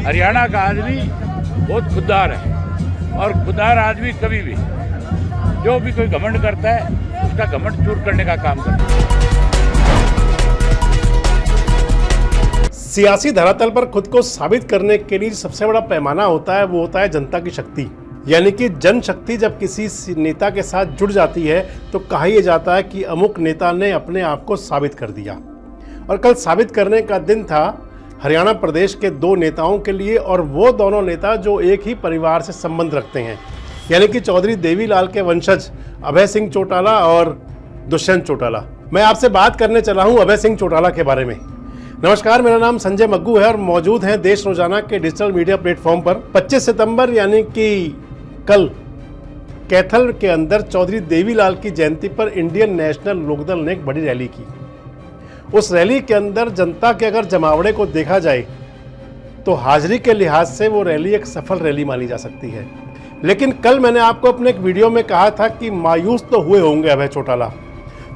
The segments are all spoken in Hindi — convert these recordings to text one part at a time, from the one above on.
हरियाणा का आदमी बहुत खुददार है और खुददार आदमी कभी भी जो भी कोई घमंड करता है उसका घमंड चूर करने का काम करता है। सियासी धरातल पर खुद को साबित करने के लिए सबसे बड़ा पैमाना होता है वो होता है जनता की शक्ति। यानी कि जनशक्ति जब किसी नेता के साथ जुड़ जाती है तो कहा यह जाता है कि अमुक नेता ने अपने आप को साबित कर दिया। और कल साबित करने का दिन था हरियाणा प्रदेश के दो नेताओं के लिए, और वो दोनों नेता जो एक ही परिवार से संबंध रखते हैं, यानी कि चौधरी देवीलाल के वंशज अभय सिंह चौटाला और दुष्यंत चौटाला। मैं आपसे बात करने चला हूं अभय सिंह चौटाला के बारे में। नमस्कार, मेरा नाम संजय मग्गू है और मौजूद हैं देश रोजाना के डिजिटल मीडिया प्लेटफॉर्म पर। 25 सितंबर यानी कि कल कैथल के अंदर चौधरी देवीलाल की जयंती पर इंडियन नेशनल लोकदल ने एक बड़ी रैली की। उस रैली के अंदर जनता के अगर जमावड़े को देखा जाए तो हाजिरी के लिहाज से वो रैली एक सफल रैली मानी जा सकती है। लेकिन कल मैंने आपको अपने एक वीडियो में कहा था कि मायूस तो हुए होंगे अभय चौटाला।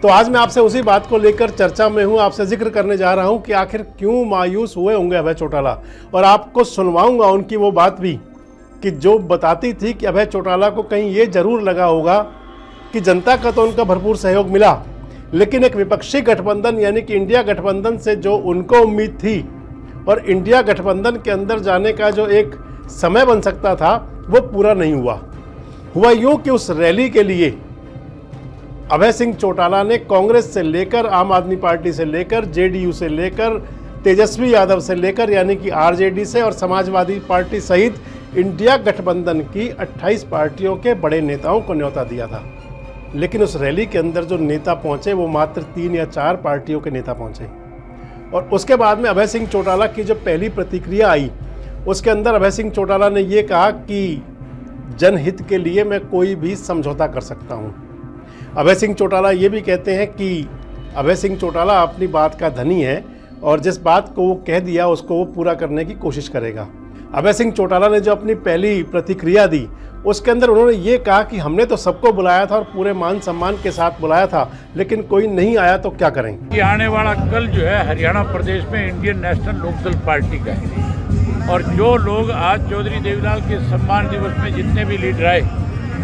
तो आज मैं आपसे उसी बात को लेकर चर्चा में हूं, आपसे जिक्र करने जा रहा हूं कि आखिर क्यों मायूस हुए होंगे अभय चौटाला, और आपको सुनवाऊंगा उनकी वो बात भी कि जो बताती थी कि अभय चौटाला को कहीं ये जरूर लगा होगा कि जनता का तो उनका भरपूर सहयोग मिला, लेकिन एक विपक्षी गठबंधन यानी कि इंडिया गठबंधन से जो उनको उम्मीद थी और इंडिया गठबंधन के अंदर जाने का जो एक समय बन सकता था वो पूरा नहीं हुआ यूं कि उस रैली के लिए अभय सिंह चौटाला ने कांग्रेस से लेकर, आम आदमी पार्टी से लेकर, जेडीयू से लेकर, तेजस्वी यादव से लेकर यानी कि आरजेडी से और समाजवादी पार्टी सहित इंडिया गठबंधन की 28 पार्टियों के बड़े नेताओं को न्योता दिया था। लेकिन उस रैली के अंदर जो नेता पहुंचे वो मात्र 3 या 4 पार्टियों के नेता पहुंचे। और उसके बाद में अभय सिंह चौटाला की जो पहली प्रतिक्रिया आई उसके अंदर अभय सिंह चौटाला ने ये कहा कि जनहित के लिए मैं कोई भी समझौता कर सकता हूं। अभय सिंह चौटाला ये भी कहते हैं कि अभय सिंह चौटाला अपनी बात का धनी है और जिस बात को वो कह दिया उसको वो पूरा करने की कोशिश करेगा। अभय सिंह चौटाला ने जो अपनी पहली प्रतिक्रिया दी उसके अंदर उन्होंने ये कहा कि हमने तो सबको बुलाया था और पूरे मान सम्मान के साथ बुलाया था, लेकिन कोई नहीं आया तो क्या करें। ये आने वाला कल जो है हरियाणा प्रदेश में इंडियन नेशनल लोकदल पार्टी का है, और जो लोग आज चौधरी देवीलाल के सम्मान दिवस में जितने भी लीडर आए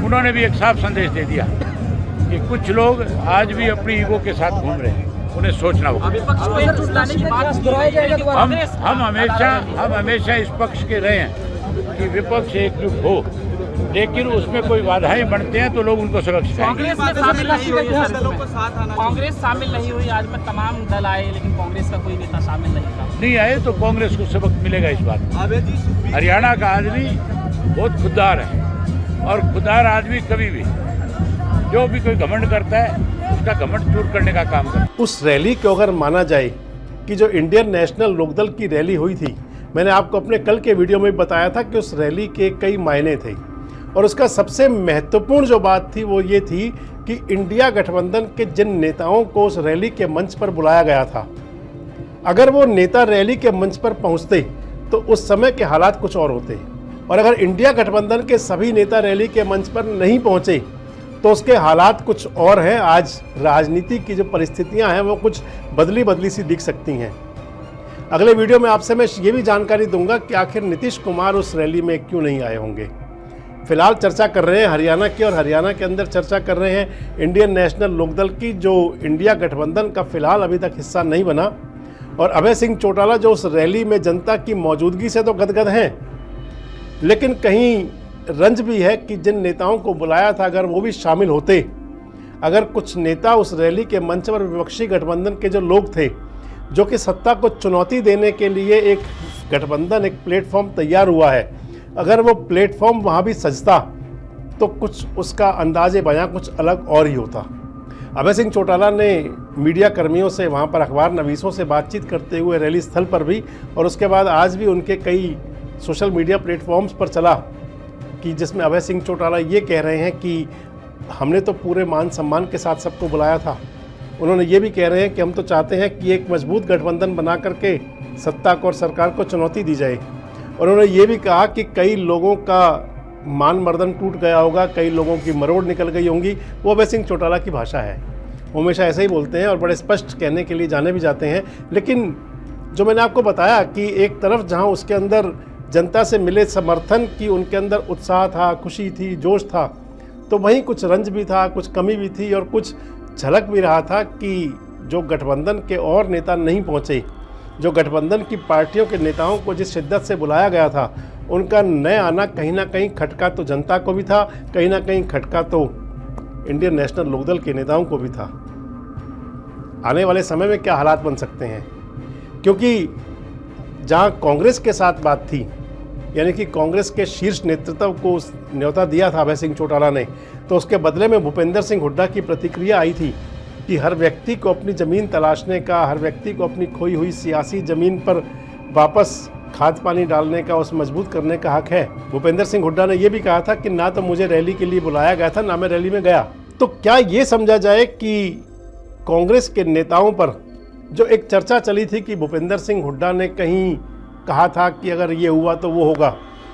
उन्होंने भी एक साफ संदेश दे दिया कि कुछ लोग आज भी अपनी ईगो के साथ घूम रहे हैं, उन्हें सोचना होगा। हम हमेशा इस पक्ष के रहे हैं कि विपक्ष एकजुट हो, लेकिन उसमें कोई बाधाएं बनते हैं तो लोग उनको सबक सिखाएंगे। कांग्रेस शामिल नहीं हुई आज में तमाम दल आए, लेकिन कांग्रेस का कोई नेता शामिल नहीं आए तो कांग्रेस को सबक मिलेगा इस बात में। हरियाणा का आदमी बहुत खुददार है और खुददार आदमी कभी भी जो भी कोई घमंड करता है उसका घमंड चूर करने का काम करता है। उस रैली को अगर माना जाए कि जो इंडियन नेशनल लोकदल की रैली हुई थी, मैंने आपको अपने कल के वीडियो में बताया था कि उस रैली के कई मायने थे, और उसका सबसे महत्वपूर्ण जो बात थी वो ये थी कि इंडिया गठबंधन के जिन नेताओं को उस रैली के मंच पर बुलाया गया था, अगर वो नेता रैली के मंच पर पहुंचते तो उस समय के हालात कुछ और होते, और अगर इंडिया गठबंधन के सभी नेता रैली के मंच पर नहीं पहुंचे तो उसके हालात कुछ और हैं। आज राजनीति की जो परिस्थितियां हैं वो कुछ बदली सी दिख सकती हैं। अगले वीडियो में आपसे मैं ये भी जानकारी दूंगा कि आखिर नीतीश कुमार उस रैली में क्यों नहीं आए होंगे। फिलहाल चर्चा कर रहे हैं हरियाणा की, और हरियाणा के अंदर चर्चा कर रहे हैं इंडियन नेशनल लोकदल की, जो इंडिया गठबंधन का फिलहाल अभी तक हिस्सा नहीं बना। और अभय सिंह चौटाला जो उस रैली में जनता की मौजूदगी से तो गदगद हैं, लेकिन कहीं रंज भी है कि जिन नेताओं को बुलाया था अगर वो भी शामिल होते, अगर कुछ नेता उस रैली के मंच पर विपक्षी गठबंधन के जो लोग थे जो कि सत्ता को चुनौती देने के लिए एक गठबंधन, एक प्लेटफॉर्म तैयार हुआ है, अगर वो प्लेटफॉर्म वहाँ भी सजता तो कुछ उसका अंदाज़े बयां कुछ अलग और ही होता। अभय सिंह चौटाला ने मीडिया कर्मियों से, वहाँ पर अखबार नवीसों से बातचीत करते हुए रैली स्थल पर भी, और उसके बाद आज भी उनके कई सोशल मीडिया प्लेटफॉर्म्स पर चला कि जिसमें अभय सिंह चौटाला ये कह रहे हैं कि हमने तो पूरे मान सम्मान के साथ सबको बुलाया था। उन्होंने ये भी कह रहे हैं कि हम तो चाहते हैं कि एक मजबूत गठबंधन बना करके सत्ता को और सरकार को चुनौती दी जाए। और उन्होंने ये भी कहा कि कई लोगों का मान मर्दन टूट गया होगा, कई लोगों की मरोड़ निकल गई होंगी। वो अभय सिंह चौटाला की भाषा है, वो हमेशा ऐसे ही बोलते हैं और बड़े स्पष्ट कहने के लिए जाने भी जाते हैं। लेकिन जो मैंने आपको बताया कि एक तरफ जहां उसके अंदर जनता से मिले समर्थन की उनके अंदर उत्साह था, खुशी थी, जोश था, तो वहीं कुछ रंज भी था, कुछ कमी भी थी और कुछ झलक भी रहा था कि जो गठबंधन के और नेता नहीं पहुंचे, जो गठबंधन की पार्टियों के नेताओं को जिस शिद्दत से बुलाया गया था, उनका न आना कहीं ना कहीं खटका तो जनता को भी था, कहीं ना कहीं खटका तो इंडियन नेशनल लोकदल के नेताओं को भी था। आने वाले समय में क्या हालात बन सकते हैं, क्योंकि जहां कांग्रेस के साथ बात थी, यानी कि कांग्रेस के शीर्ष नेतृत्व को न्योता दिया था अभय सिंह चौटाला ने, तो उसके बदले में भूपेंद्र सिंह हुड्डा की प्रतिक्रिया आई थी कि हर व्यक्ति को अपनी ज़मीन तलाशने का, हर व्यक्ति को अपनी खोई हुई सियासी ज़मीन पर वापस खाद पानी डालने का, उस मजबूत करने का हक है। भूपेंद्र सिंह हुड्डा ने यह भी कहा था कि ना तो मुझे रैली के लिए बुलाया गया था, ना मैं रैली में गया। तो क्या ये समझा जाए कि कांग्रेस के नेताओं पर जो एक चर्चा चली थी कि भूपेंद्र सिंह हुड्डा ने कहीं कहा था कि अगर ये हुआ तो वो होगा,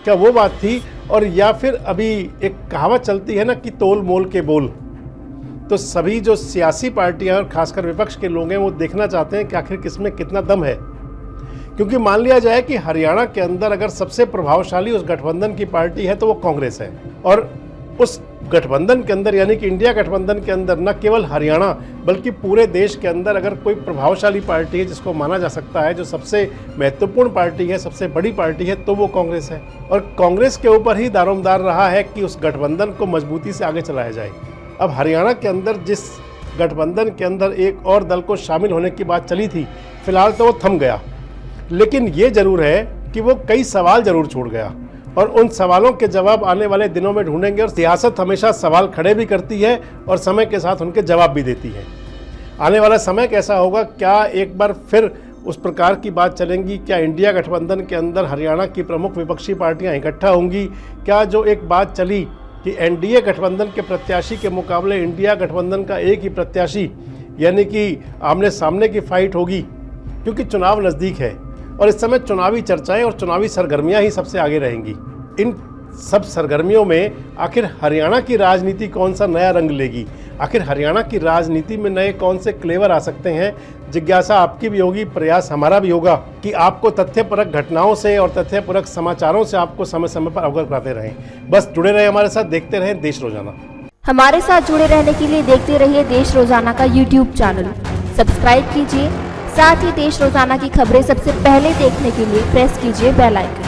क्या वो बात थी? और या फिर अभी एक कहावत चलती है ना कि तोल मोल के बोल, तो सभी जो सियासी पार्टियां और खासकर विपक्ष के लोग हैं वो देखना चाहते हैं कि आखिर किसमें कितना दम है। क्योंकि मान लिया जाए कि हरियाणा के अंदर अगर सबसे प्रभावशाली उस गठबंधन की पार्टी है तो वो कांग्रेस है, और उस गठबंधन के अंदर यानी कि इंडिया गठबंधन के अंदर न केवल हरियाणा बल्कि पूरे देश के अंदर अगर कोई प्रभावशाली पार्टी है जिसको माना जा सकता है, जो सबसे महत्वपूर्ण पार्टी है, सबसे बड़ी पार्टी है, तो वो कांग्रेस है। और कांग्रेस के ऊपर ही दारोमदार रहा है कि उस गठबंधन को मजबूती से आगे चलाया जाए। अब हरियाणा के अंदर जिस गठबंधन के अंदर एक और दल को शामिल होने की बात चली थी, फिलहाल तो वो थम गया, लेकिन ये जरूर है कि वो कई सवाल जरूर छोड़ गया और उन सवालों के जवाब आने वाले दिनों में ढूंढेंगे। और सियासत हमेशा सवाल खड़े भी करती है और समय के साथ उनके जवाब भी देती है। आने वाला समय कैसा होगा, क्या एक बार फिर उस प्रकार की बात चलेंगी? क्या इंडिया गठबंधन के अंदर हरियाणा की प्रमुख विपक्षी पार्टियां इकट्ठा होंगी? क्या जो एक बात चली कि एनडीए गठबंधन के प्रत्याशी के मुकाबले इंडिया गठबंधन का एक ही प्रत्याशी, यानी कि आमने सामने की फाइट होगी, क्योंकि चुनाव नज़दीक है और इस समय चुनावी चर्चाएं और चुनावी सरगर्मियां ही सबसे आगे रहेंगी। इन सब सरगर्मियों में आखिर हरियाणा की राजनीति कौन सा नया रंग लेगी, आखिर हरियाणा की राजनीति में नए कौन से क्लेवर आ सकते हैं? जिज्ञासा आपकी भी होगी, प्रयास हमारा भी होगा कि आपको तथ्यपरक घटनाओं से और तथ्यपरक समाचारों से आपको समय समय पर अवगत कराते रहें। बस जुड़े रहें हमारे साथ, देखते रहें देश रोजाना। हमारे साथ जुड़े रहने के लिए देखते रहिए देश रोजाना का यूट्यूब चैनल सब्सक्राइब कीजिए। साथ ही देश रोजाना की खबरें सबसे पहले देखने के लिए प्रेस कीजिए बेल आइकन।